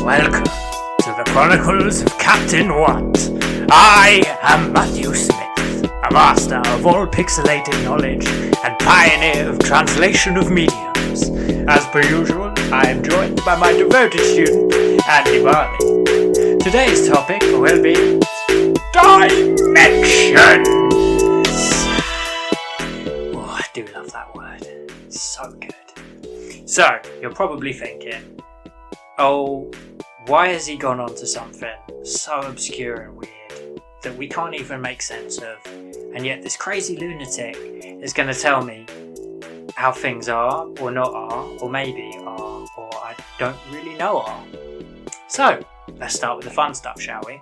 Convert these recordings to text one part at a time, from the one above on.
Welcome to the Chronicles of Captain What? I am Matthew Smith, a master of all pixelated knowledge and pioneer of translation of mediums. As per usual, I am joined by my devoted student, Andy Barley. Today's topic will be dimensions. Oh, I do love that word. It's so good. So, you're probably thinking, oh, why has he gone on to something so obscure and weird that we can't even make sense of, and yet this crazy lunatic is going to tell me how things are, or not are, or maybe are, or I don't really know are. So, let's start with the fun stuff, shall we?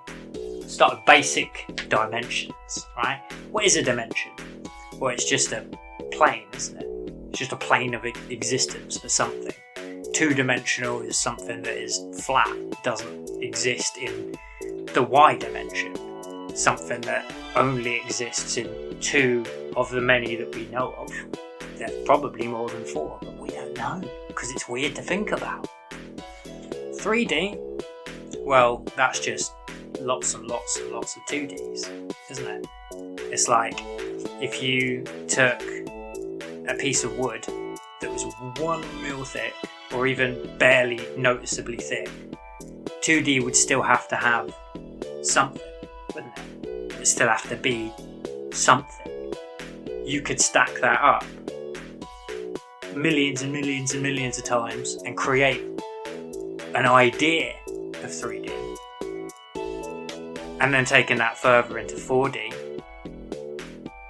Start with basic dimensions, right? What is a dimension? Well, it's just a plane, isn't it? It's just a plane of existence for something. Two-dimensional is something that is flat, doesn't exist in the Y dimension. Something that only exists in two of the many that we know of. There's probably more than four, but we don't know, because it's weird to think about. 3D, well, that's just lots and lots and lots of 2Ds, isn't it? It's like if you took a piece of wood that was 1 mil thick, or even barely noticeably thick, 2D would still have to have something, wouldn't it? It would still have to be something. You could stack that up millions and millions and millions of times and create an idea of 3D. And then taking that further into 4D,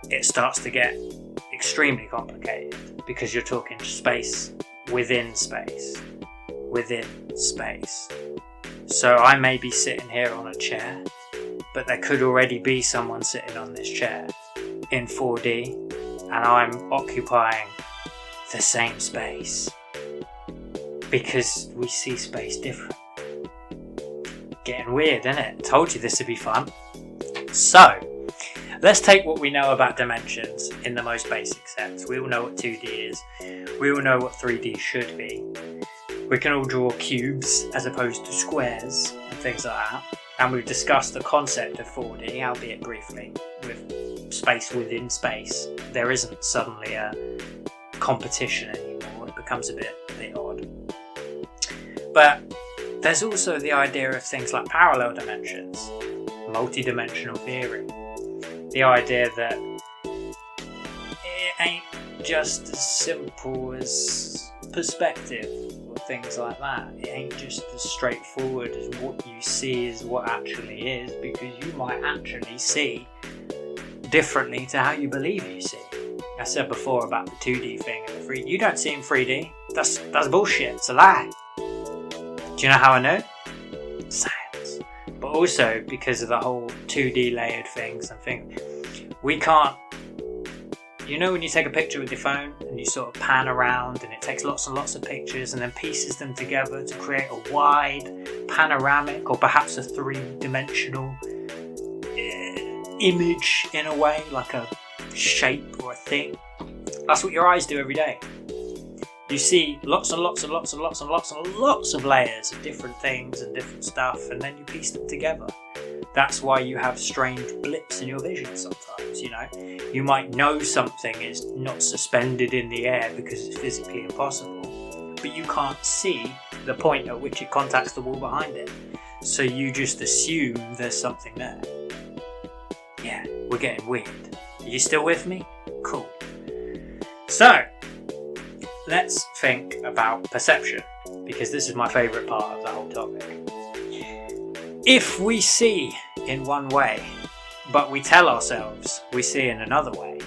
it starts to get extremely complicated, because you're talking space within space, within space. So I may be sitting here on a chair, but there could already be someone sitting on this chair in 4D, and I'm occupying the same space, because we see space different. Getting weird, isn't it? Told you this would be fun. So, let's take what we know about dimensions in the most basic sense. We all know what 2D is. We all know what 3D should be. We can all draw cubes as opposed to squares and things like that. And we've discussed the concept of 4D, albeit briefly, with space within space. There isn't suddenly a competition anymore. It becomes a bit odd. But there's also the idea of things like parallel dimensions, multi-dimensional theory. The idea that it ain't just as simple as perspective or things like that. It ain't just as straightforward as what you see is what actually is, because you might actually see differently to how you believe you see. I said before about the 2D thing and the 3D. You don't see in 3D. That's bullshit. It's a lie. Do you know how I know? Science. But also because of the whole 2D layered things and things. We can't, you know, when you take a picture with your phone and you sort of pan around and it takes lots and lots of pictures and then pieces them together to create a wide panoramic or perhaps a 3-dimensional image in a way, like a shape or a thing. That's what your eyes do every day. You see lots and lots and lots and lots and lots and lots of layers of different things and different stuff, and then you piece them together. That's why you have strange blips in your vision sometimes, you know. You might know something is not suspended in the air because it's physically impossible, but you can't see the point at which it contacts the wall behind it. So you just assume there's something there. Yeah, we're getting weird. Are you still with me? Cool. So, let's think about perception, because this is my favourite part of the whole topic. If we see in one way, but we tell ourselves we see in another way,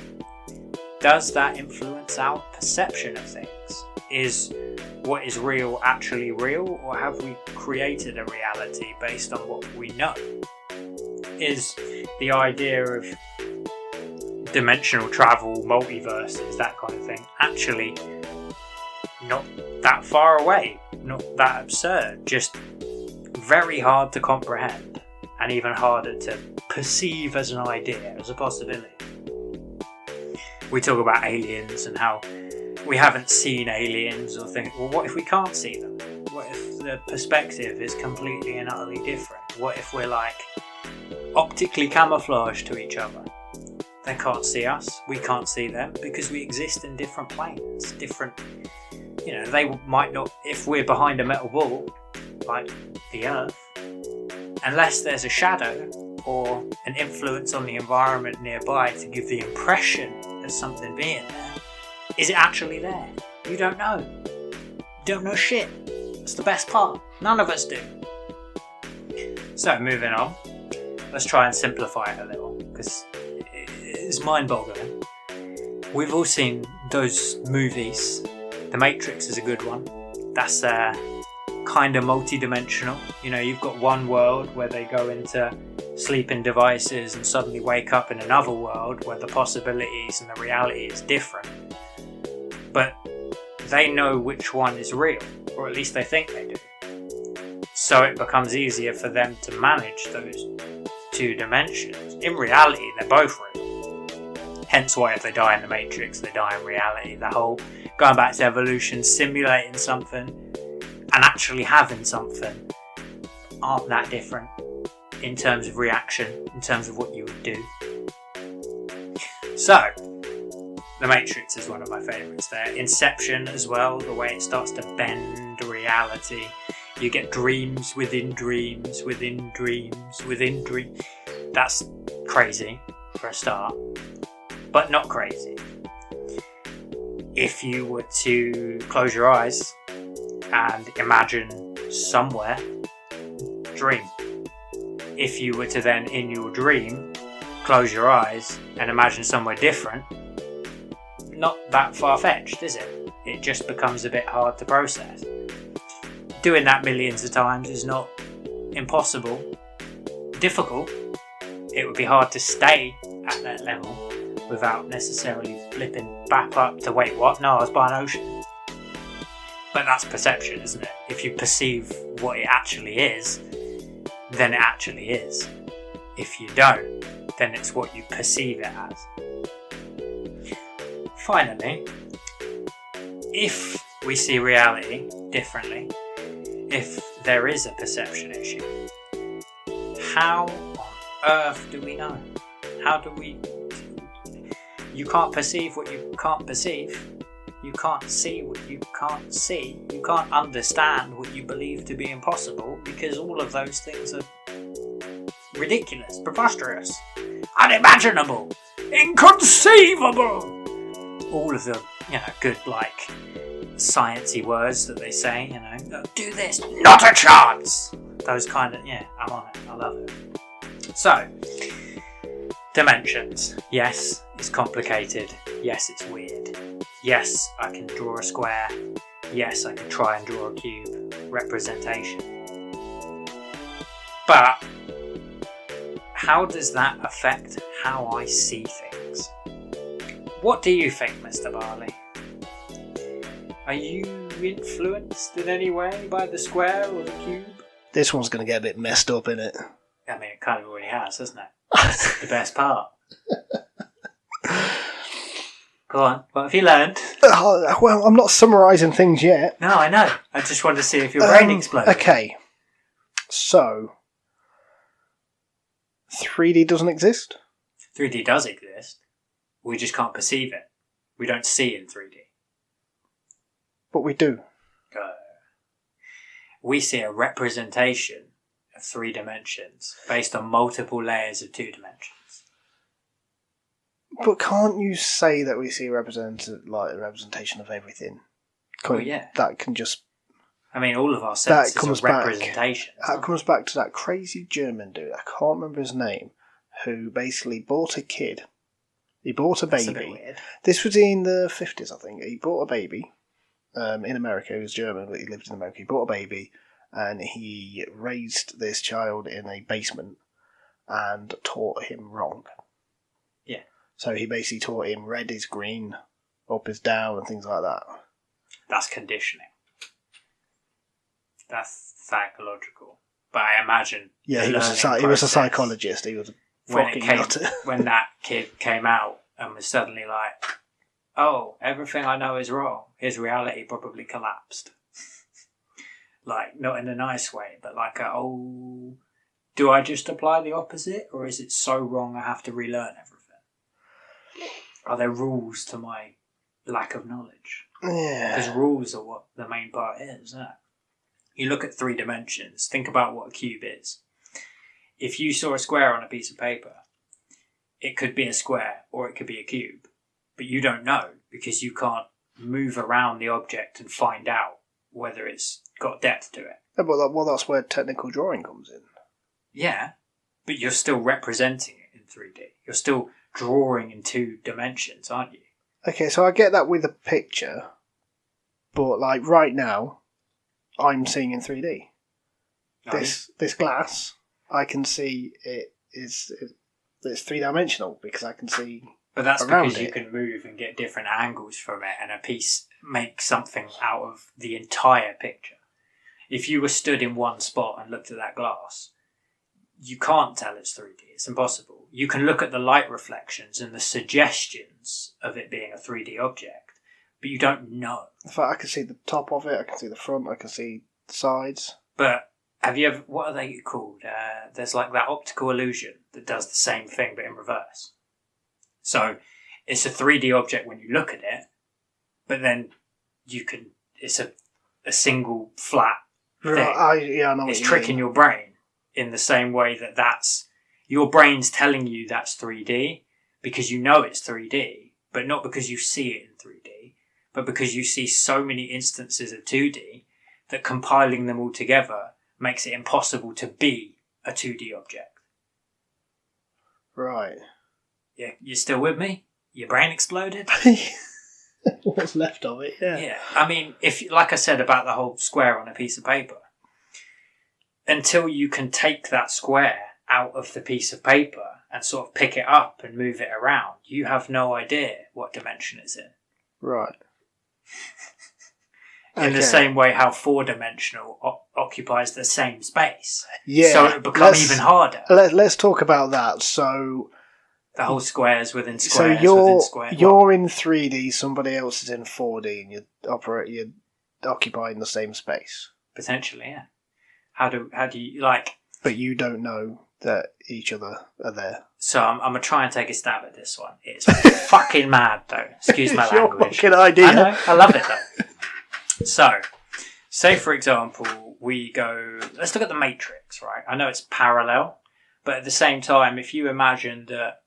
does that influence our perception of things? Is what is real actually real, or have we created a reality based on what we know? Is the idea of dimensional travel, multiverses, that kind of thing, actually not that far away, not that absurd, just very hard to comprehend, and even harder to perceive as an idea, as a possibility? We talk about aliens and how we haven't seen aliens, or think, well, what if we can't see them? What if the perspective is completely and utterly different? What if we're like optically camouflaged to each other? They can't see us, we can't see them, because we exist in different planes, different, they might not, if we're behind a metal wall, like the Earth, unless there's a shadow or an influence on the environment nearby to give the impression of something being there, is it actually there? You don't know. You don't know shit. That's the best part. None of us do. So, moving on. Let's try and simplify it a little, because it's mind-boggling. We've all seen those movies. The Matrix is a good one. That's kind of multi-dimensional. You've got one world where they go into sleeping devices and suddenly wake up in another world where the possibilities and the reality is different. But they know which one is real, or at least they think they do. So it becomes easier for them to manage those two dimensions. In reality, they're both real. Hence why if they die in the Matrix, they die in reality. The whole going back to evolution, simulating something and actually having something aren't that different in terms of reaction, in terms of what you would do. So, The Matrix is one of my favourites there. Inception as well, the way it starts to bend reality. You get dreams within dreams, within dreams, within dreams. That's crazy for a start, but not crazy. If you were to close your eyes and imagine somewhere, dream. If you were to then, in your dream, close your eyes and imagine somewhere different, not that far-fetched, is it? It just becomes a bit hard to process. Doing that millions of times is not impossible. Difficult. It would be hard to stay at that level without necessarily flipping back up to, wait, what? No, I was by an ocean. But that's perception, isn't it? If you perceive what it actually is, then it actually is. If you don't, then it's what you perceive it as. Finally, if we see reality differently, if there is a perception issue, how on earth do we know? How do we... You can't perceive what you can't perceive. You can't see what you can't see. You can't understand what you believe to be impossible, because all of those things are ridiculous, preposterous, unimaginable, inconceivable. All of the, good, sciencey words that they say, do this, not a chance. Those kind of, I'm on it. I love it. So, dimensions. Yes, it's complicated. Yes, it's weird. Yes, I can draw a square. Yes, I can try and draw a cube. Representation. But how does that affect how I see things? What do you think, Mr. Barley? Are you influenced in any way by the square or the cube? This one's going to get a bit messed up, innit? I mean, it kind of already has, hasn't it? That's the best part. Go on, what have you learned? Well, I'm not summarising things yet. No, I know. I just wanted to see if your brain exploded. Okay. So, 3D doesn't exist? 3D does exist. We just can't perceive it. We don't see in 3D. But we do. We see a representation of 3 dimensions based on multiple layers of 2 dimensions. But can't you say that we see a representation of everything? Yeah. That can just... I mean, all of our senses are representations. That comes back to that crazy German dude, I can't remember his name, who basically bought a kid. He bought a baby. That's a bit weird. This was in the 50s, I think. He bought a baby in America. He was German, but he lived in America. He bought a baby and he raised this child in a basement and taught him wrong. Yeah. So he basically taught him red is green, up is down, and things like that. That's conditioning. That's psychological. But I imagine... Yeah, he was a psychologist. He was a fucking nutter. When that kid came out and was suddenly like, oh, everything I know is wrong, his reality probably collapsed. Like, not in a nice way, but like do I just apply the opposite, or is it so wrong I have to relearn everything? Are there rules to my lack of knowledge? Yeah. Because rules are what the main part is, isn't it? You look at 3 dimensions, think about what a cube is. If you saw a square on a piece of paper, it could be a square or it could be a cube, but you don't know because you can't move around the object and find out whether it's got depth to it. Yeah, well, that's where technical drawing comes in. Yeah, but you're still representing it in 3D. You're still drawing in 2 dimensions, aren't you? Okay, so I get that with a picture, but like right now, I'm seeing in 3D. This glass, I can see it's 3-dimensional because I can see. But that's because you can move and get different angles from it, and a piece makes something out of the entire picture. If you were stood in one spot and looked at that glass, you can't tell it's 3D. It's impossible. You can look at the light reflections and the suggestions of it being a 3D object, but you don't know. In fact, I can see the top of it, I can see the front, I can see the sides. But have you ever, what are they called? There's like that optical illusion that does the same thing but in reverse. So it's a 3D object when you look at it, but then it's a single flat thing. Right, I know it's tricking your brain in the same way that's your brain's telling you that's 3D because you know it's 3D, but not because you see it in 3D, but because you see so many instances of 2D that compiling them all together makes it impossible to be a 2D object. Right. Yeah, you still with me? Your brain exploded? What's left of it, yeah. Yeah, I mean, if like I said about the whole square on a piece of paper, until you can take that square out of the piece of paper and sort of pick it up and move it around, you have no idea what dimension it's in. Right. In the same way how 4-dimensional occupies the same space. Yeah. So it becomes even harder. Let's talk about that. So the whole squares within squares so within squares. You're in 3D, somebody else is in 4D, and you're occupying the same space. Potentially, yeah. How do you like? But you don't know that each other are there. So I'm gonna try and take a stab at this one. It's fucking mad though. Excuse my It's your language. fucking idea. I know. I love it though. So, say for example, let's look at the Matrix, right? I know it's parallel, but at the same time, if you imagine that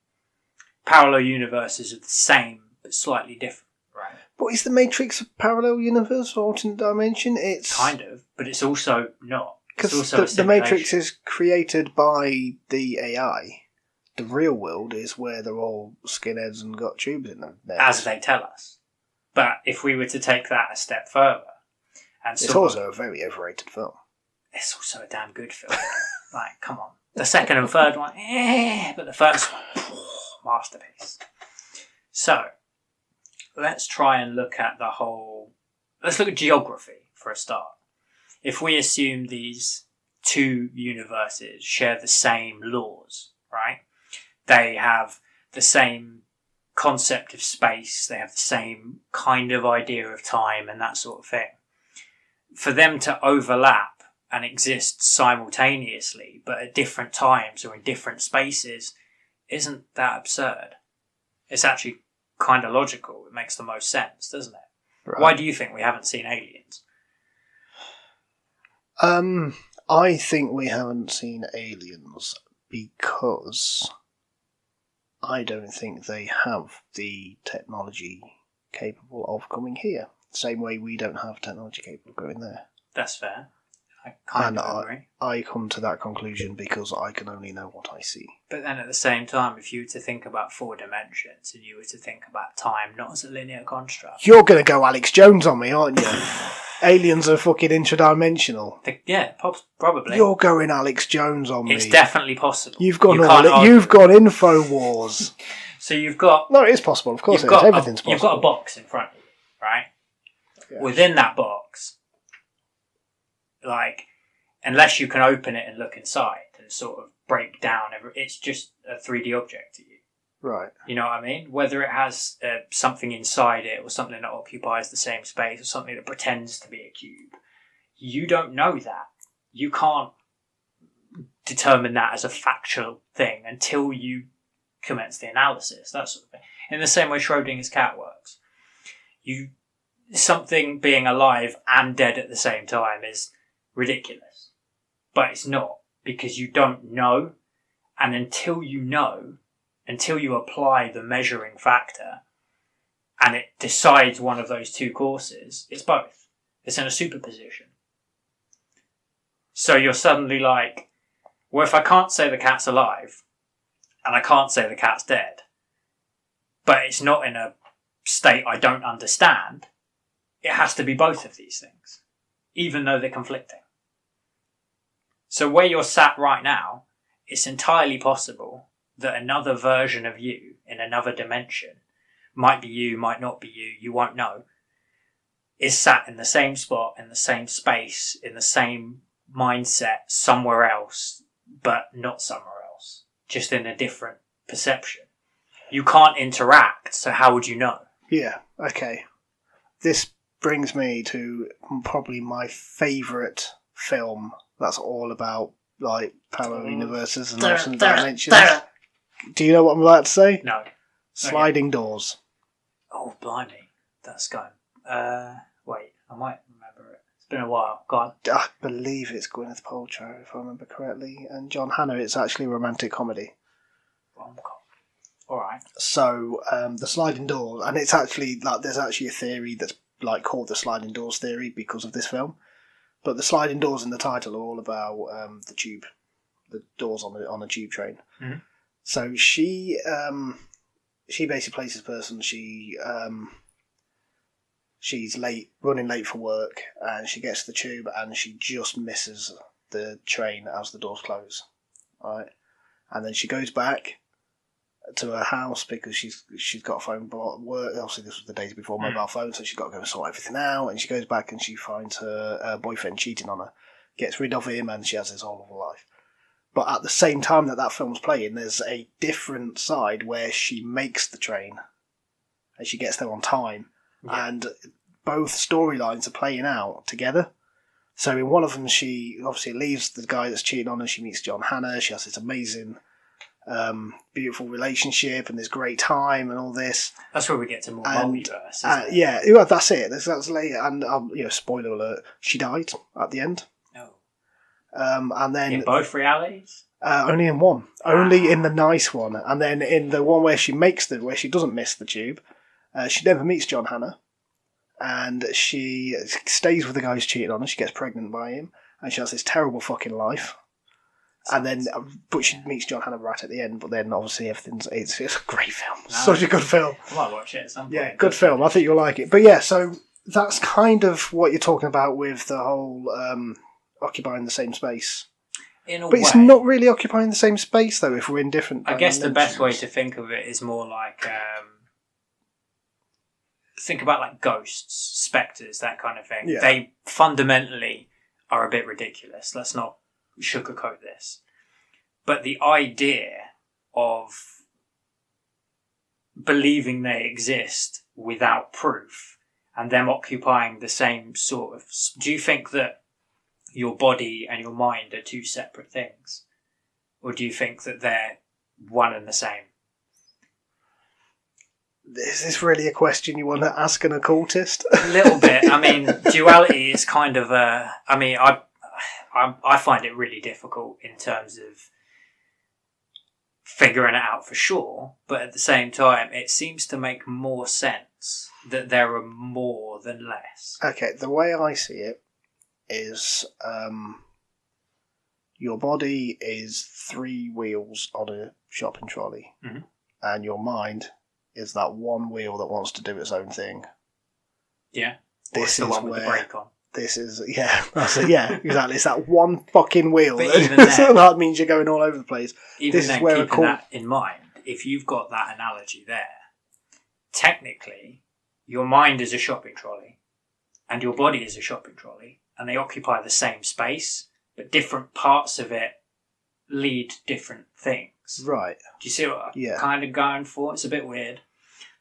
parallel universes are the same but slightly different, right? But is the Matrix a parallel universe or alternate dimension? It's kind of, but it's also not. Because the Matrix is created by the AI. The real world is where they're all skinheads and got tubes in them. As they tell us. But if we were to take that a step further, and it's also a very overrated film. It's also a damn good film. Like, come on. The second and third one, but the first one, masterpiece. So, let's try and look at let's look at geography for a start. If we assume these 2 universes share the same laws, right? They have the same concept of space, they have the same kind of idea of time and that sort of thing. For them to overlap and exist simultaneously, but at different times or in different spaces, isn't that absurd? It's actually kind of logical. It makes the most sense, doesn't it? Right. Why do you think we haven't seen aliens? I think we haven't seen aliens because I don't think they have the technology capable of coming here. Same way we don't have technology capable of going there. That's fair. I kind of agree. I come to that conclusion because I can only know what I see. But then at the same time, if you were to think about 4 dimensions and you were to think about time not as a linear construct... You're going to go Alex Jones on me, aren't you? Aliens are fucking interdimensional. Yeah, probably. You're going Alex Jones on me. It's definitely possible. You've gone InfoWars. So you've got... No, it is possible. Of course it is. Everything's possible. You've got a box in front of you, right? Yeah. Within that box, like, unless you can open it and look inside and sort of break down, it's just a 3D object to you. Right. You know what I mean? Whether it has something inside it or something that occupies the same space or something that pretends to be a cube, you don't know that. You can't determine that as a factual thing until you commence the analysis, that sort of thing. In the same way Schrodinger's cat works. Something being alive and dead at the same time is ridiculous. But it's not, because you don't know, and until you apply the measuring factor, and it decides one of those two courses, it's both. It's in a superposition. So you're suddenly like, well, if I can't say the cat's alive, and I can't say the cat's dead, but it's not in a state I don't understand, it has to be both of these things, even though they're conflicting. So where you're sat right now, it's entirely possible that another version of you in another dimension, might be you, might not be you, you won't know, is sat in the same spot, in the same space, in the same mindset, somewhere else, but not somewhere else, just in a different perception. You can't interact, so how would you know? Yeah, okay. This brings me to probably my favourite film that's all about like parallel universes and alternate dimensions. Do you know what I'm about to say? No. Sliding Doors. Oh, blimey. That's going. Wait, I might remember it. It's been a while. Go on. I believe it's Gwyneth Paltrow, if I remember correctly, and John Hannah. It's actually a romantic comedy. Alright. So, the Sliding Doors, and it's actually, like, there's actually a theory that's, like, called the Sliding Doors theory because of this film. But the sliding doors in the title are all about the doors on a tube train. Mm-hmm. So she basically plays this person. She's running late for work, and she gets to the tube, and she just misses the train as the doors close. Right, and then she goes back to her house because she's got a phone at work. Obviously, this was the days before mobile phones, so she's got to go and sort everything out. And she goes back and she finds her boyfriend cheating on her, gets rid of him, and she has this horrible life. But at the same time that film's playing, there's a different side where she makes the train and she gets there on time, and both storylines are playing out together. So in one of them, she obviously leaves the guy that's cheating on her. She meets John Hannah. She has this amazing, beautiful relationship and this great time and all this. That's where we get to more multiverse. Yeah, well, that's it. That's later. And spoiler alert: she died at the end. Oh. And then in both realities. Only in one. Only in the nice one. And then in the one where she doesn't miss the tube, she never meets John Hannah. And she stays with the guy who's cheating on her. She gets pregnant by him. And she has this terrible fucking life. And then, but she meets John Hannah right at the end. But then obviously it's a great film. No, such a good film. I might watch it at some point. Yeah, good film. I think you'll like it. But yeah, so that's kind of what you're talking about with the whole occupying the same space. In a but way, it's not really occupying the same space though if we're in different I guess the best way to think of it is more like think about like ghosts, spectres, that kind of thing. Yeah. They fundamentally are a bit ridiculous. Let's not sugarcoat this. But the idea of believing they exist without proof and them occupying the same sort of... Do you think that your body and your mind are two separate things? Or do you think that they're one and the same? Is this really a question you want to ask an occultist? A little bit. I mean, duality is kind of a... I mean, I find it really difficult in terms of figuring it out for sure, but at the same time, it seems to make more sense that there are more than less. Okay, the way I see it is your body is 3 wheels on a shopping trolley, mm-hmm. and your mind is that one wheel that wants to do its own thing. Yeah. This is the one where, with the brake on. This is, that's it, yeah, exactly. It's that one fucking wheel. But even then, that means you're going all over the place. Even then, keeping that in mind, if you've got that analogy there, technically, your mind is a shopping trolley, and your body is a shopping trolley, and they occupy the same space, but different parts of it lead different things. Right. Do you see what I'm kind of going for? It's a bit weird.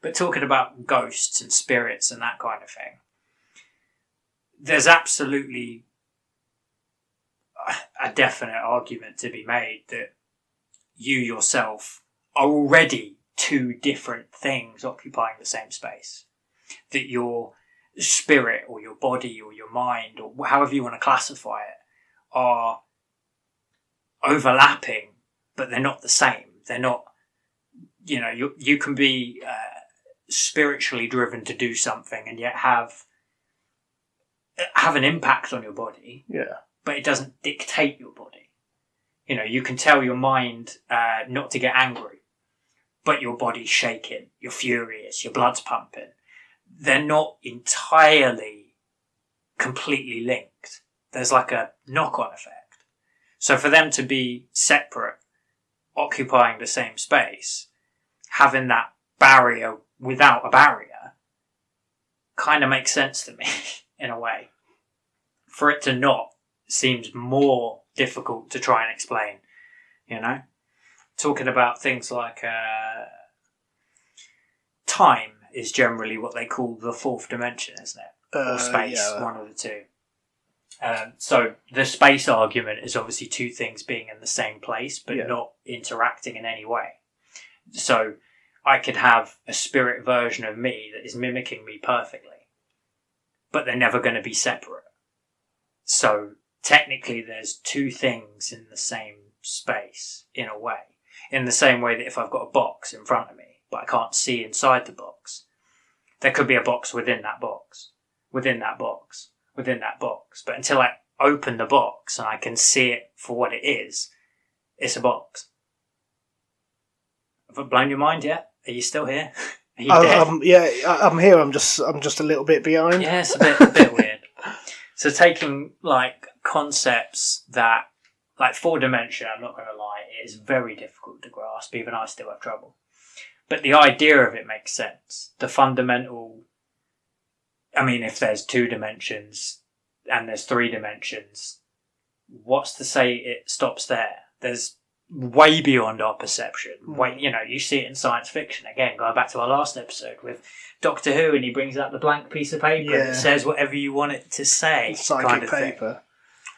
But talking about ghosts and spirits and that kind of thing, there's absolutely a definite argument to be made that you yourself are already two different things occupying the same space. That your spirit or your body or your mind, or however you want to classify it, are overlapping, but they're not the same. They're not, you can be spiritually driven to do something and yet have an impact on your body. Yeah. But it doesn't dictate your body. You can tell your mind not to get angry, but your body's shaking, you're furious, your blood's pumping. They're not entirely completely linked. There's like a knock-on effect. So for them to be separate, occupying the same space, having that barrier without a barrier, kind of makes sense to me, in a way. For it to not seems more difficult to try and explain, Talking about things like time is generally what they call the fourth dimension, isn't it? Or space, one of the two. So the space argument is obviously two things being in the same place, but not interacting in any way. So I could have a spirit version of me that is mimicking me perfectly, but they're never going to be separate. So technically there's two things in the same space, in a way. In the same way that if I've got a box in front of me, but I can't see inside the box, there could be a box within that box, within that box, within that box. But until I open the box and I can see it for what it is, it's a box. Have I blown your mind yet? Are you still here? Are you dead? I'm here. I'm just a little bit behind. Yeah, it's a bit weird. So taking like concepts that, like 4-dimension, I'm not going to lie, it is very difficult to grasp. Even I still have trouble. But the idea of it makes sense. The fundamental, if there's 2 dimensions and there's 3 dimensions, what's to say it stops there? There's way beyond our perception. You see it in science fiction. Again, going back to our last episode with Doctor Who, and he brings out the blank piece of paper and it says whatever you want it to say. Psychic kind of paper. Thing.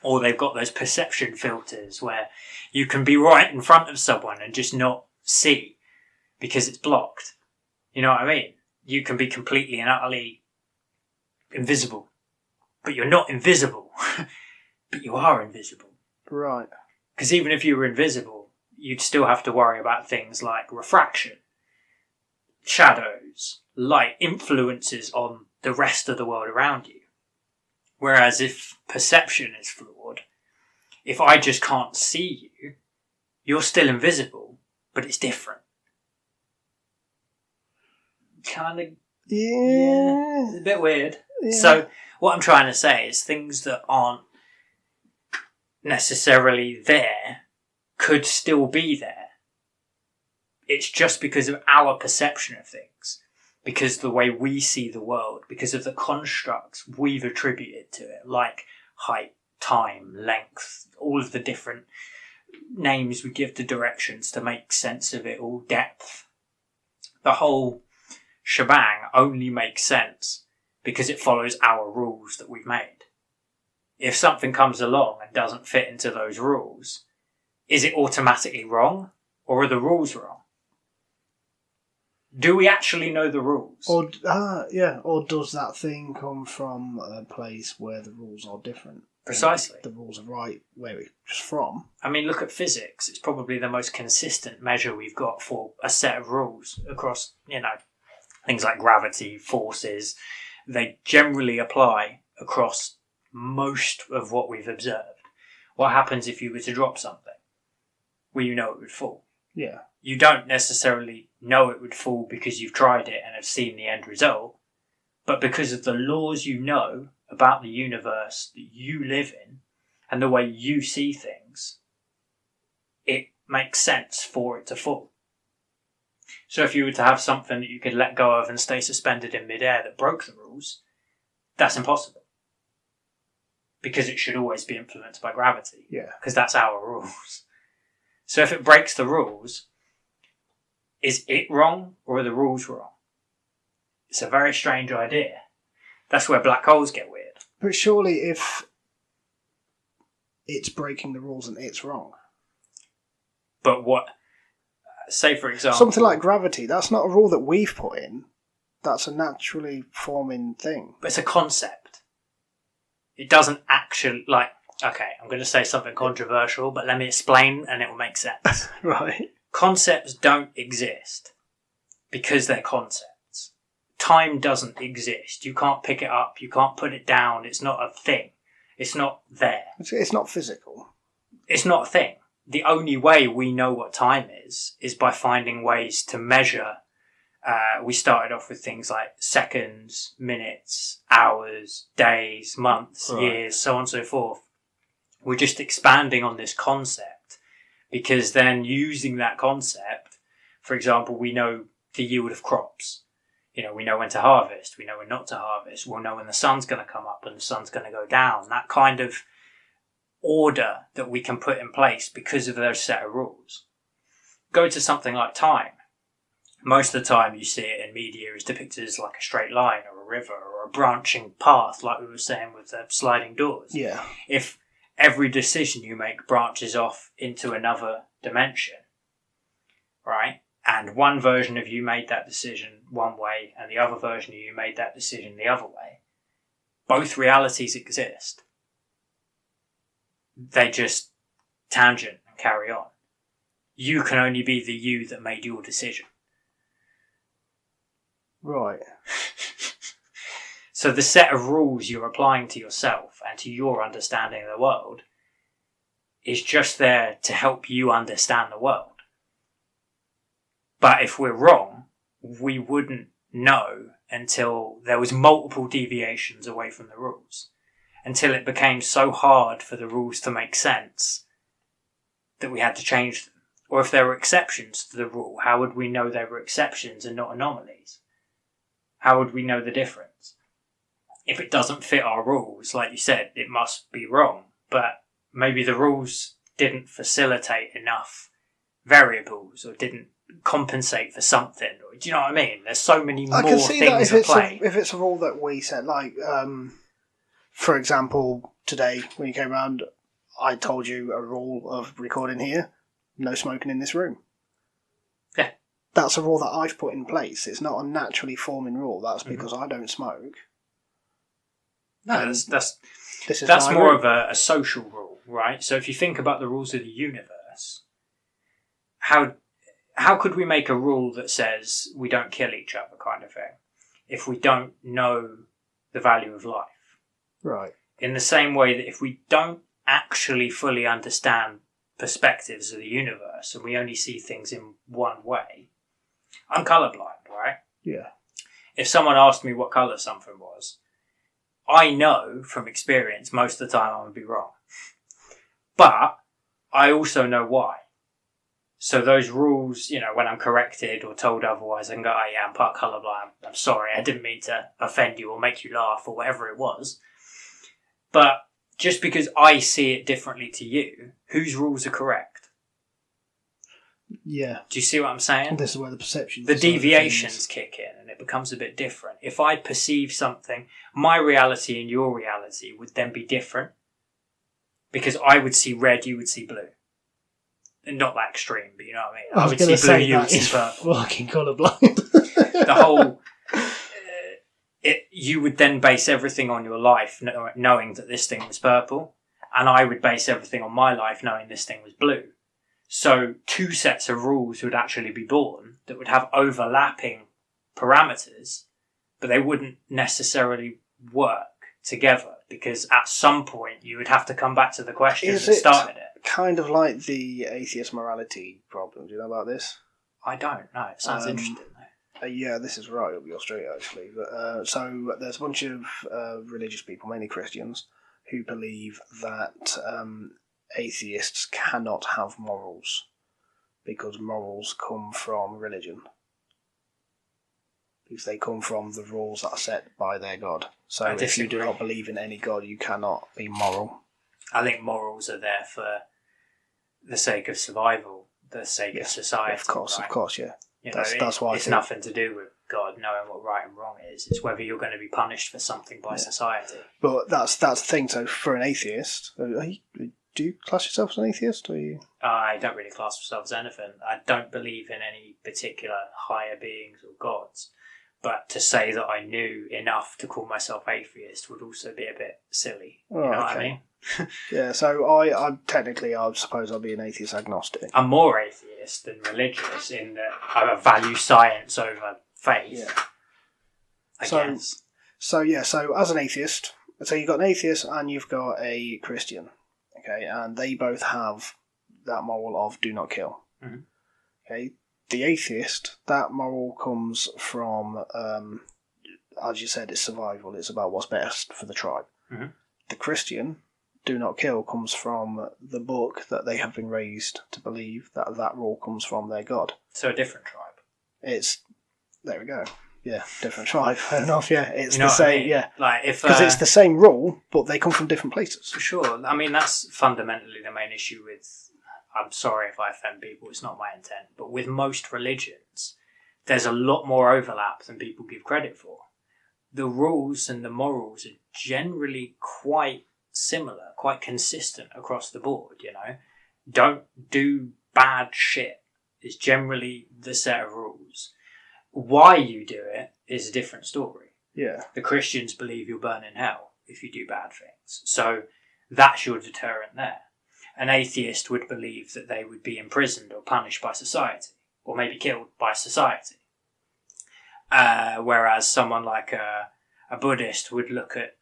Or they've got those perception filters where you can be right in front of someone and just not see because it's blocked. You know what I mean? You can be completely and utterly invisible. But you're not invisible. But you are invisible. Right. Because even if you were invisible, you'd still have to worry about things like refraction, shadows, light, influences on the rest of the world around you. Whereas if perception is flawed, if I just can't see you, you're still invisible, but it's different. Kind of... Yeah. It's a bit weird. Yeah. So what I'm trying to say is things that aren't necessarily there could still be there. It's just because of our perception of things, because of the way we see the world, because of the constructs we've attributed to it, like height, time, length, all of the different names we give to directions to make sense of it all, depth. The whole shebang only makes sense because it follows our rules that we've made. If something comes along and doesn't fit into those rules, is it automatically wrong, or are the rules wrong? Do we actually know the rules? Or does that thing come from a place where the rules are different? Precisely. The rules are right where it's just from. Look at physics. It's probably the most consistent measure we've got for a set of rules across, things like gravity, forces. They generally apply across most of what we've observed. What happens if you were to drop something? Well, you know it would fall. Yeah. You don't necessarily know it would fall because you've tried it and have seen the end result, but because of the laws you know about the universe that you live in and the way you see things, it makes sense for it to fall. So if you were to have something that you could let go of and stay suspended in midair that broke the rules, that's impossible. Because it should always be influenced by gravity. Yeah. Because that's our rules. So if it breaks the rules, is it wrong or are the rules wrong? It's a very strange idea. That's where black holes get weird. But surely if it's breaking the rules and it's wrong. But what... Say, for example... Something like gravity, that's not a rule that we've put in. That's a naturally forming thing. But it's a concept. It doesn't actually... Like, okay, I'm going to say something controversial, but let me explain and it will make sense. Right. Concepts don't exist because they're concepts. Time doesn't exist. You can't pick it up. You can't put it down. It's not a thing. It's not there. It's not physical. It's not a thing. The only way we know what time is by finding ways to measure. We started off with things like seconds, minutes, hours, days, months, years, so on and so forth. We're just expanding on this concept because then using that concept, for example, we know the yield of crops. You know, we know when to harvest. We know when not to harvest. We'll know when the sun's going to come up and the sun's going to go down. That kind of order that we can put in place because of those set of rules. Go to something like time. Most of the time you see it in media is depicted as like a straight line or a river or a branching path, like we were saying with the sliding doors. Yeah. If every decision you make branches off into another dimension, right? And one version of you made that decision one way and the other version of you made that decision the other way, both realities exist. They just tangent and carry on. You can only be the you that made your decision. Right. So the set of rules you're applying to yourself and to your understanding of the world is just there to help you understand the world. But if we're wrong, we wouldn't know until there was multiple deviations away from the rules. Until it became so hard for the rules to make sense that we had to change them. Or if there were exceptions to the rule, how would we know they were exceptions and not anomalies? How would we know the difference? If it doesn't fit our rules, like you said, it must be wrong. But maybe the rules didn't facilitate enough variables or didn't compensate for something. Or, do you know what I mean? There's so many more things at play. If it's a rule that we set, like... for example, today when you came around, I told you a rule of recording here, no smoking in this room. Yeah. That's a rule that I've put in place. It's not a naturally forming rule. That's because I don't smoke. No, that's more of a social rule, right? So if you think about the rules of the universe, how could we make a rule that says we don't kill each other kind of thing if we don't know the value of life? Right. In the same way that if we don't actually fully understand perspectives of the universe and we only see things in one way, I'm colourblind, right? Yeah. If someone asked me what colour something was, I know from experience most of the time I'm going to be wrong. But I also know why. So those rules, you know, when I'm corrected or told otherwise, I can go, oh yeah, I'm part colourblind. I'm sorry, I didn't mean to offend you or make you laugh or whatever it was. But just because I see it differently to you, whose rules are correct? Yeah. Do you see what I'm saying? This is where the perception... The deviations kick in and it becomes a bit different. If I perceive something, my reality and your reality would then be different. Because I would see red, you would see blue. And not that extreme, but you know what I mean? I would see blue, you would see purple. Fucking colourblind. The whole... you would then base everything on your life knowing that this thing was purple, and I would base everything on my life knowing this thing was blue. So two sets of rules would actually be born that would have overlapping parameters, but they wouldn't necessarily work together because at some point you would have to come back to the question that started it. Kind of like the atheist morality problem. Do you know about this? I don't know. It sounds interesting though. Yeah, this is right up your street, actually. But so there's a bunch of religious people, mainly Christians, who believe that atheists cannot have morals because morals come from religion. Because they come from the rules that are set by their God. So if you do not believe in any God, you cannot be moral. I think morals are there for the sake of survival, the sake of society. Of course, yeah. You know, that's why it's nothing to do with God knowing what right and wrong is. It's whether you're going to be punished for something by society. But that's the thing. So for an atheist, Do you class yourself as an atheist, or you? I don't really class myself as anything. I don't believe in any particular higher beings or gods. But to say that I knew enough to call myself atheist would also be a bit silly. You know what I mean? Yeah, so I technically, I suppose I'll be an atheist agnostic. I'm more atheist than religious in that I value science over faith. Yeah. I guess. So as an atheist, so you've got an atheist and you've got a Christian, okay, and they both have that moral of do not kill. Mm-hmm. Okay, the atheist, that moral comes from, as you said, it's survival. It's about what's best for the tribe. Mm-hmm. The Christian, do not kill, comes from the book that they have been raised to believe that rule comes from their God. So a different tribe. There we go. Yeah, different tribe. Fair enough. Yeah, it's you know the same. I mean? Yeah, like if because it's the same rule, but they come from different places. For sure. I mean, that's fundamentally the main issue with. I'm sorry if I offend people. It's not my intent. But with most religions, there's a lot more overlap than people give credit for. The rules and the morals are generally quite similar, quite consistent across the board. You know, don't do bad shit is generally the set of rules. Why you do it is a different story. Yeah. The Christians believe you'll burn in hell if you do bad things. So that's your deterrent there. An atheist would believe that they would be imprisoned or punished by society, or maybe killed by society. Whereas someone like a Buddhist would look at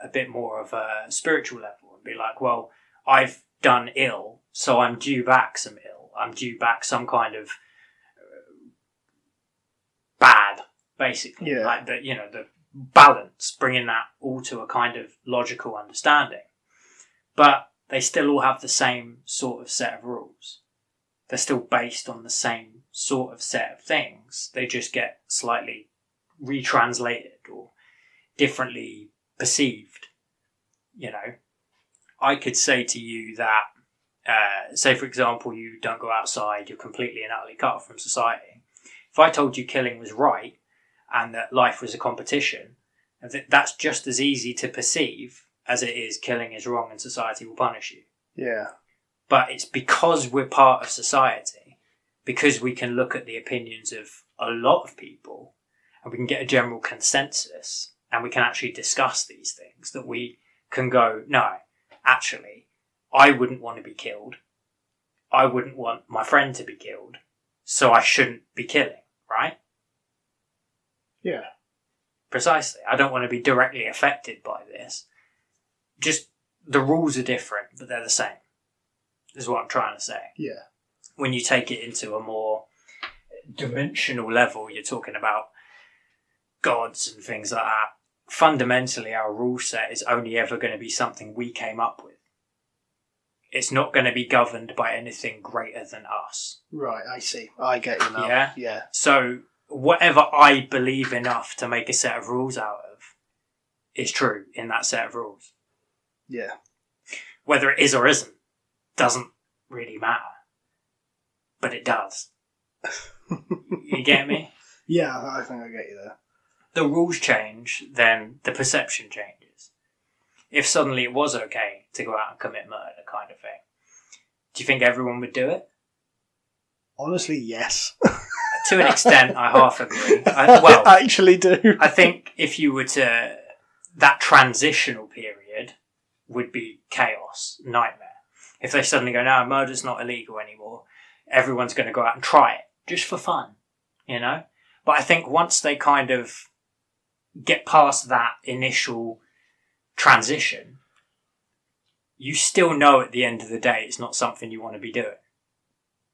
a bit more of a spiritual level and be like, well, I've done ill, so I'm due back some ill. I'm due back some kind of bad, basically. Yeah. Like the balance, bringing that all to a kind of logical understanding. But they still all have the same sort of set of rules. They're still based on the same sort of set of things. They just get slightly retranslated or differently perceived. You know, I could say to you that, say for example, you don't go outside, you're completely and utterly cut off from society. If I told you killing was right and that life was a competition, that's just as easy to perceive as it is killing is wrong and society will punish you. Yeah. But it's because we're part of society, because we can look at the opinions of a lot of people and we can get a general consensus and we can actually discuss these things, that we can go, no, actually, I wouldn't want to be killed. I wouldn't want my friend to be killed, so I shouldn't be killing, right? Yeah. Precisely. I don't want to be directly affected by this. Just the rules are different, but they're the same, is what I'm trying to say. Yeah. When you take it into a more dimensional level, you're talking about gods and things like that. Fundamentally, our rule set is only ever going to be something we came up with. It's not going to be governed by anything greater than us. Right, I see. I get you now. Yeah? Yeah. So, whatever I believe enough to make a set of rules out of is true in that set of rules. Yeah. Whether it is or isn't doesn't really matter. But it does. You get me? Yeah, I think I get you there. The rules change, then the perception changes. If suddenly it was okay to go out and commit murder kind of thing, do you think everyone would do it? Honestly, yes. To an extent, I half agree. I actually do. I think if you were to... That transitional period would be chaos, nightmare. If they suddenly go, no, murder's not illegal anymore, everyone's going to go out and try it, just for fun, you know? But I think once they kind of get past that initial transition, you still know at the end of the day it's not something you want to be doing.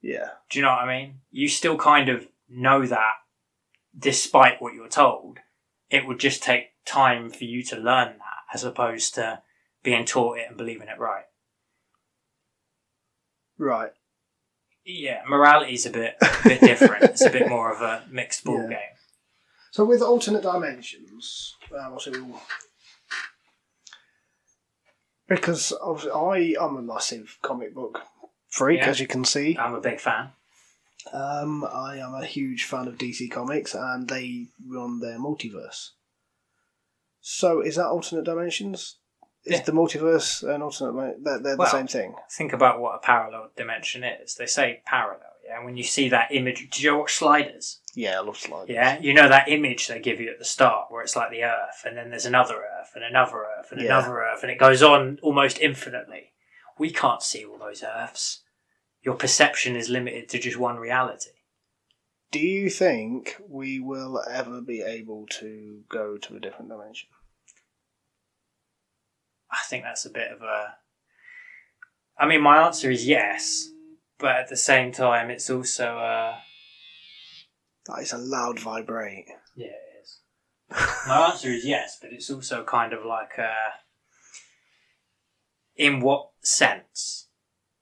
Yeah. Do you know what I mean? You still kind of know that, despite what you're told. It would just take time for you to learn that, as opposed to being taught it and believing it right. Right. Yeah, morality's a bit different. It's a bit more of a mixed ball game. So with alternate dimensions, because I'm a massive comic book freak, as you can see. I'm a big fan. I am a huge fan of DC Comics, and they run their multiverse. So is that alternate dimensions? Is the multiverse an alternate? They're the same thing. Think about what a parallel dimension is. They say parallel, yeah. And when you see that image, did you ever watch Sliders? Yeah, I love Sliders. Yeah, you know that image they give you at the start, where it's like the Earth, and then there's another Earth, and another Earth, and another Earth, and it goes on almost infinitely. We can't see all those Earths. Your perception is limited to just one reality. Do you think we will ever be able to go to a different dimension? I think that's a bit of a... I mean, my answer is yes, but at the same time, it's also That is a loud vibrate. Yeah, it is. My answer is yes, but it's also kind of like in what sense?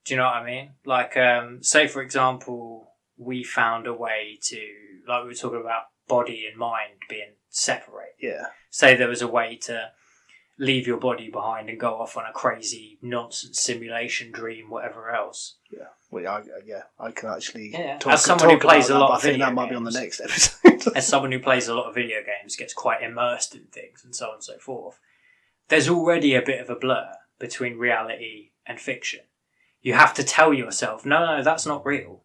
Do you know what I mean? Like, say, for example, we found a way to... Like we were talking about body and mind being separate. Yeah. Say there was a way to leave your body behind and go off on a crazy nonsense simulation dream, whatever else. Yeah. Well, I can actually talk, as someone who plays a lot of video games, that might be on the next episode. As someone who plays a lot of video games, gets quite immersed in things and so on and so forth, there's already a bit of a blur between reality and fiction. You have to tell yourself, no, that's not real.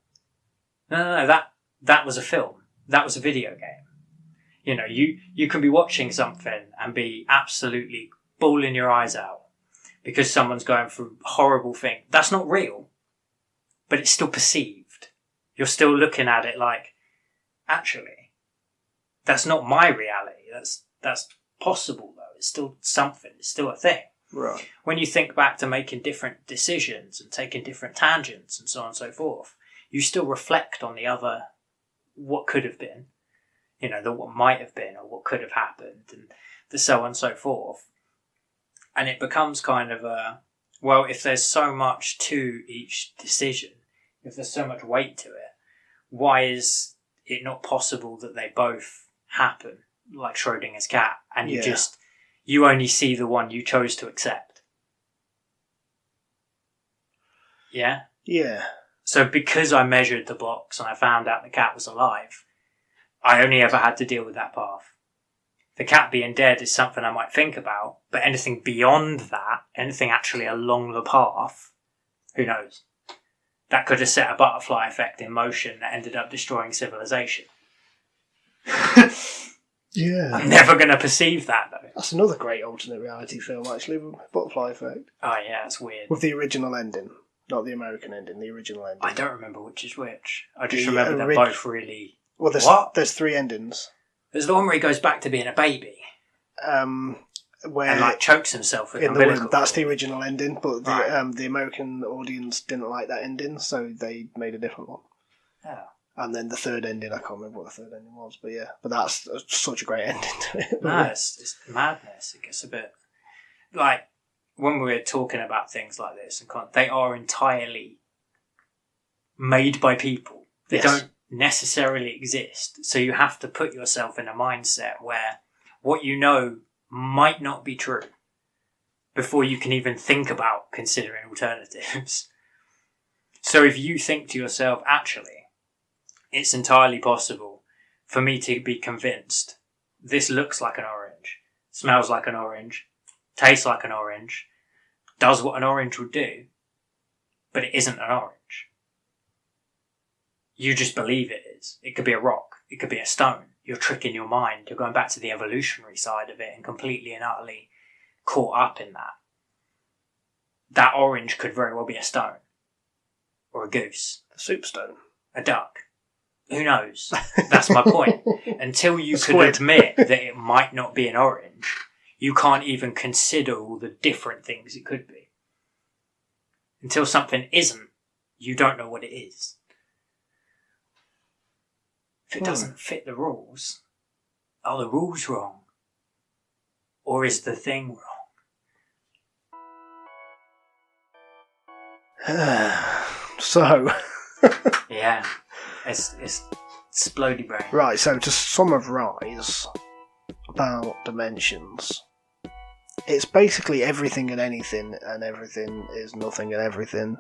No, that was a film. That was a video game. You know, you can be watching something and be absolutely bawling your eyes out because someone's going through a horrible thing. That's not real, but it's still perceived. You're still looking at it like, actually, that's not my reality. That's possible though. It's still something. It's still a thing. Right. When you think back to making different decisions and taking different tangents and so on and so forth, you still reflect on the other, what could have been, you know, the what might have been or what could have happened and the so on and so forth. And it becomes kind of a, well, if there's so much to each decision, if there's so much weight to it, why is it not possible that they both happen, like Schrodinger's cat, and you only see the one you chose to accept? Yeah? Yeah. So because I measured the box and I found out the cat was alive, I only ever had to deal with that path. The cat being dead is something I might think about, but anything beyond that, anything actually along the path, who knows? That could have set a butterfly effect in motion that ended up destroying civilization. Yeah. I'm never going to perceive that, though. That's another great alternate reality film, actually, with Butterfly Effect. Oh, yeah, it's weird. With the original ending. Not the American ending, the original ending. I don't remember which is which. I just remember they're both really... Well, there's three endings. There's the one where he goes back to being a baby. Where and, like, chokes himself with in the womb. umbilical. That's the original ending, but Right. The American audience didn't like that ending, so they made a different one. Oh. And then the third ending, I can't remember what the third ending was, but yeah. But that's such a great ending to it. No, it's madness. It gets a bit... Like, when we're talking about things like this, and they are entirely made by people. They don't necessarily exist. So you have to put yourself in a mindset where what you know might not be true before you can even think about considering alternatives. So if you think to yourself, actually, it's entirely possible for me to be convinced this looks like an orange, smells like an orange, tastes like an orange, does what an orange would do, but it isn't an orange. You just believe it is. It could be a rock. It could be a stone. You're tricking your mind. You're going back to the evolutionary side of it and completely and utterly caught up in that. That orange could very well be a stone. Or a goose. The soup stone. A duck. Who knows? That's my point. Until you could admit that it might not be an orange, you can't even consider all the different things it could be. Until something isn't, you don't know what it is. If it doesn't fit the rules, are the rules wrong? Or is the thing wrong? So... Yeah, it's splody brain. Right, so to summarise about dimensions, it's basically everything and anything everything is nothing and everything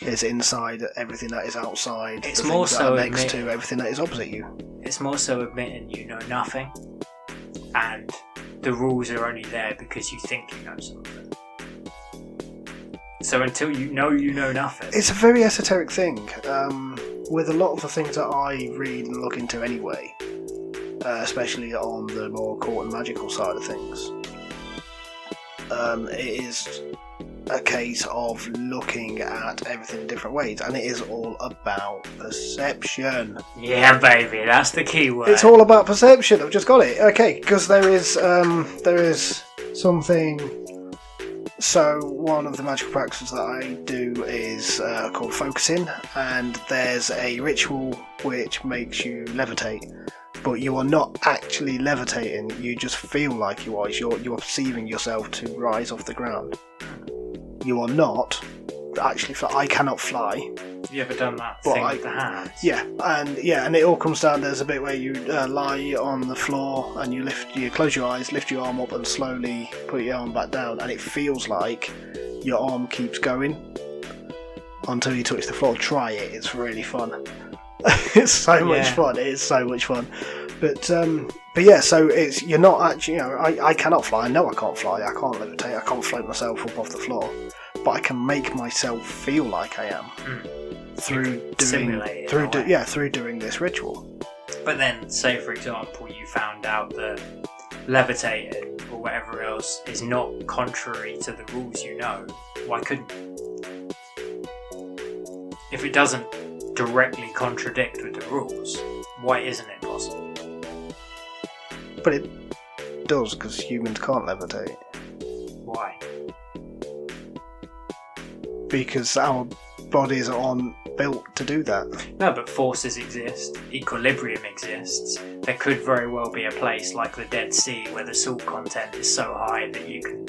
is inside everything that is outside. It's the more things so that are next to everything that is opposite you. It's more so admitting you know nothing, and the rules are only there because you think you know something. So until you know nothing. It's a very esoteric thing. With a lot of the things that I read and look into anyway, especially on the more occult and magical side of things, it is a case of looking at everything in different ways, and it is all about perception. Yeah, baby, that's the key word. It's all about perception. I've just got it. Okay, because there is something. So one of the magical practices that I do is called focusing, and there's a ritual which makes you levitate, but you are not actually levitating. You just feel like you are. You are perceiving yourself to rise off the ground. You are not actually. I cannot fly. Have you ever done that thing with the hands? Yeah, and it all comes down. There's a bit where you lie on the floor and you close your eyes, lift your arm up, and slowly put your arm back down, and it feels like your arm keeps going until you touch the floor. Try it; it's really fun. It's so much fun. It is so much fun. But yeah, so you're not actually. I cannot fly. I know I can't fly. I can't levitate. I can't float myself up off the floor. But I can make myself feel like I am through doing this ritual. But then, say for example, you found out that levitating or whatever else is not contrary to the rules you know. Why couldn't you? If it doesn't directly contradict with the rules, why isn't it possible? But it does, because humans can't levitate. Why? Because our bodies aren't built to do that. No, but forces exist, equilibrium exists. There could very well be a place like the Dead Sea where the salt content is so high that you can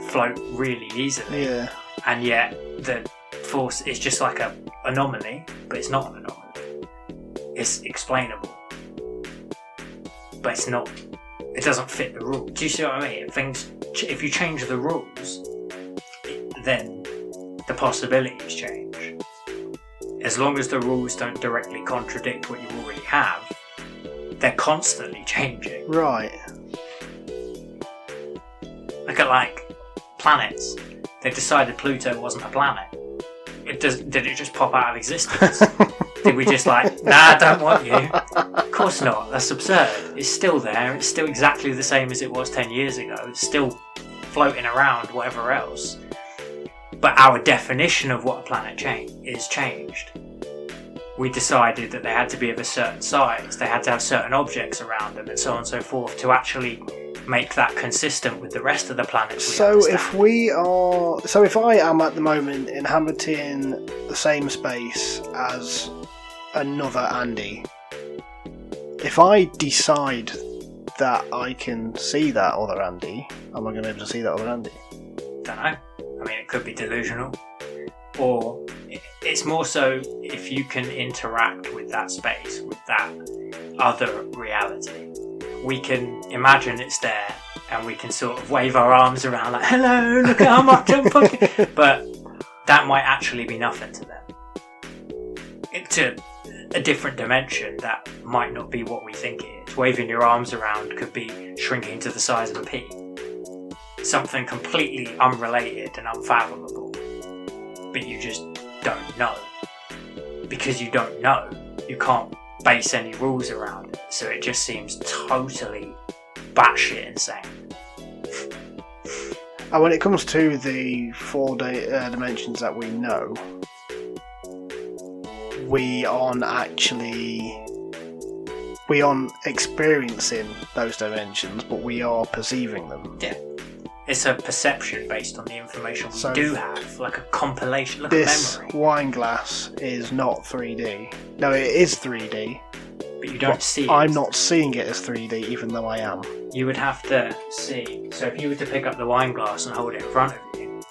float really easily. Yeah. And yet the force is just like an anomaly, but it's not an anomaly. It's explainable. But it's not. It doesn't fit the rules. Do you see what I mean? If you change the rules, then the possibilities change. As long as the rules don't directly contradict what you already have, they're constantly changing. Right. Look at planets. They decided Pluto wasn't a planet. Did it just pop out of existence? Did we just nah, don't want you? Of course not. That's absurd. It's still there. It's still exactly the same as it was 10 years ago. It's still floating around, whatever else. But our definition of what a planet is changed. We decided that they had to be of a certain size, they had to have certain objects around them, and so on and so forth, to actually make that consistent with the rest of the planets. So if I am at the moment inhabiting the same space as another Andy, if I decide that I can see that other Andy, am I going to be able to see that other Andy? Don't know. I mean, it could be delusional, or it's more so if you can interact with that space, with that other reality. We can imagine it's there, and we can sort of wave our arms around like, hello, look at how much I'm fucking... But that might actually be nothing to them. To a different dimension, that might not be what we think it is. Waving your arms around could be shrinking to the size of a pea. Something completely unrelated and unfathomable, but you just don't know. Because you don't know, you can't base any rules around it, so it just seems totally batshit insane. And when it comes to the 4 dimensions that we know, we aren't experiencing those dimensions, but we are perceiving them. Yeah. It's a perception based on the information we do have, like a compilation, like a memory. This wine glass is not 3D. No, it is 3D. But you don't see it. I'm not seeing it as 3D, even though I am. You would have to see. So if you were to pick up the wine glass and hold it in front of you,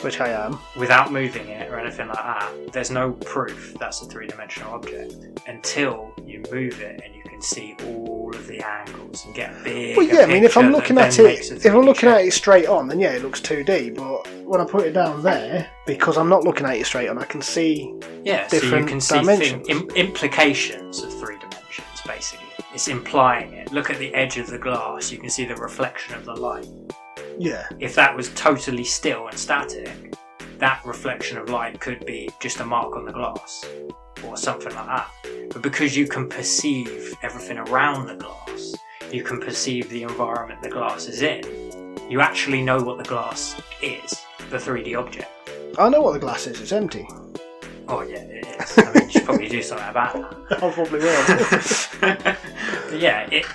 which I am, without moving it or anything like that, there's no proof that's a three-dimensional object until you move it and you can see all of the angles and get a big. Well, yeah, I mean, if I'm looking at it straight on, then yeah, it looks 2D. But when I put it down there, because I'm not looking at it straight on, I can see different dimensions. Implications of 3 dimensions, basically. It's implying it. Look at the edge of the glass, you can see the reflection of the light. Yeah. If that was totally still and static, that reflection of light could be just a mark on the glass or something like that. But because you can perceive everything around the glass, you can perceive the environment the glass is in, you actually know what the glass is, the 3D object. I know what the glass is. It's empty. Oh yeah, it is. I mean, you should probably do something about that. I probably will. But yeah, it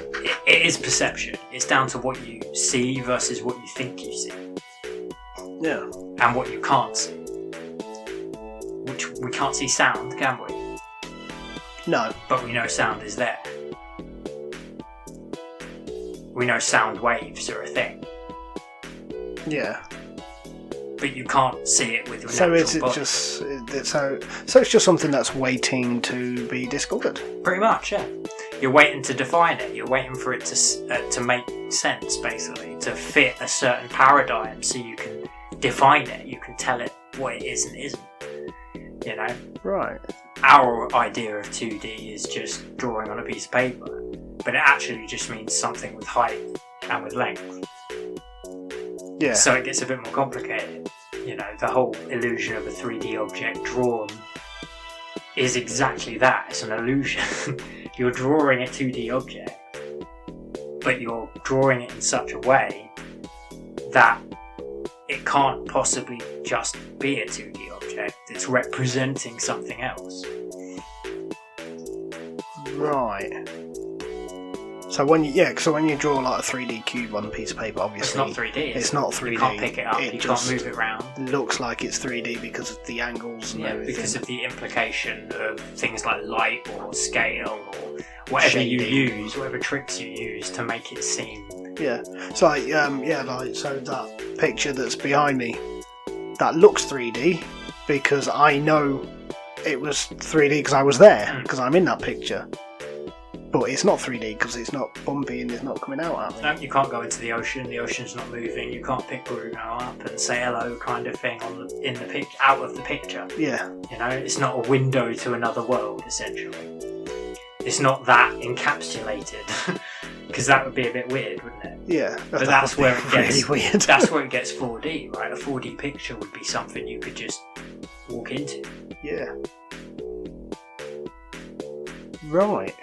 is perception. It's down to what you see versus what you think you see. Yeah. And what you can't see. Which we can't see sound, can we? No. But we know sound is there. We know sound waves are a thing. Yeah. But you can't see it with your So natural it's body. so it's just something that's waiting to be discovered. Pretty much, yeah. You're waiting to define it. You're waiting for it to make sense, basically, to fit a certain paradigm, so you can define it. You can tell it what it is and isn't. You know. Right. Our idea of 2D is just drawing on a piece of paper, but it actually just means something with height and with length. Yeah. So it gets a bit more complicated. You know, the whole illusion of a 3D object drawn is exactly that. It's an illusion. You're drawing a 2D object, but you're drawing it in such a way that it can't possibly just be a 2D object. It's representing something else. Right. So when you draw like a 3D cube on a piece of paper, obviously It's not 3D. It's not 3D. You can't pick it up. It You just can't move it around. looks like it's 3D because of the angles and everything. Because of the implication of things like light or scale or whatever Shading. you use, whatever tricks you use to make it seem. Yeah. It's like so that picture that's behind me, that looks 3D because I know it was 3D because I was there, because I'm in that picture. But it's not 3D because it's not bumpy and it's not coming out at me. No, you can't go into the ocean. The ocean's not moving. You can't pick Bruno up and say hello, kind of thing, in the picture, out of the picture. Yeah. You know, it's not a window to another world. Essentially, it's not that encapsulated, because that would be a bit weird, wouldn't it? Yeah. But that's where it gets really weird. That's where it gets 4D, right? A 4D picture would be something you could just walk into. Yeah. Right.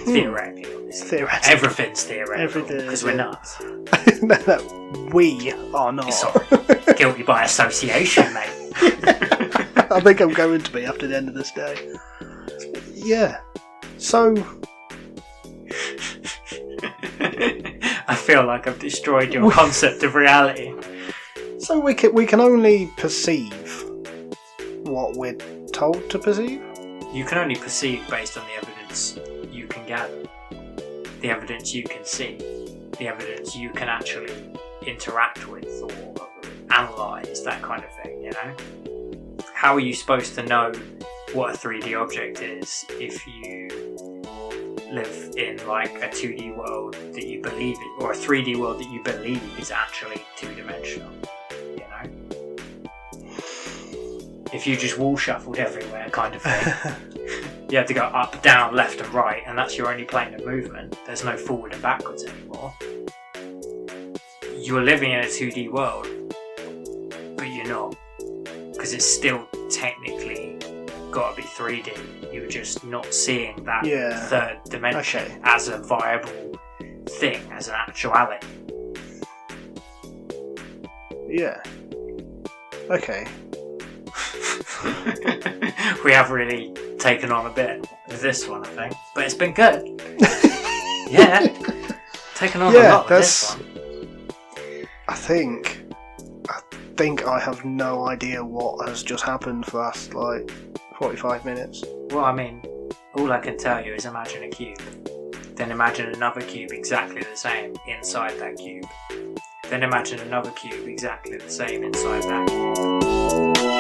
Theoretically, obviously. Theoretically. Everything's theoretical Everything because is, we're yeah. nuts. No, we are not. Sorry, guilty by association, mate. I think I'm going to be after the end of this day. Yeah. So. I feel like I've destroyed your concept of reality. So we can only perceive what we're told to perceive? You can only perceive based on the evidence you can gather, the evidence you can see, the evidence you can actually interact with or analyse, that kind of thing, you know? How are you supposed to know what a 3D object is if you live in like a 2D world that you believe it, or a 3D world that you believe is actually two-dimensional, you know? If you just wall shuffled everywhere, kind of thing. You have to go up, down, left and right, and that's your only plane of movement. There's no forward and backwards anymore. You're living in a 2D world, but you're not. Because it's still technically got to be 3D. You're just not seeing that third dimension as a viable thing, as an actuality. Yeah. Okay. We have really taken on a bit with this one, I think, but it's been good. Yeah, taken on a lot with this one. I think I have no idea what has just happened for the last 45 minutes. Well, I mean, all I can tell you is imagine a cube. Then imagine another cube exactly the same inside that cube. Then imagine another cube exactly the same inside that cube.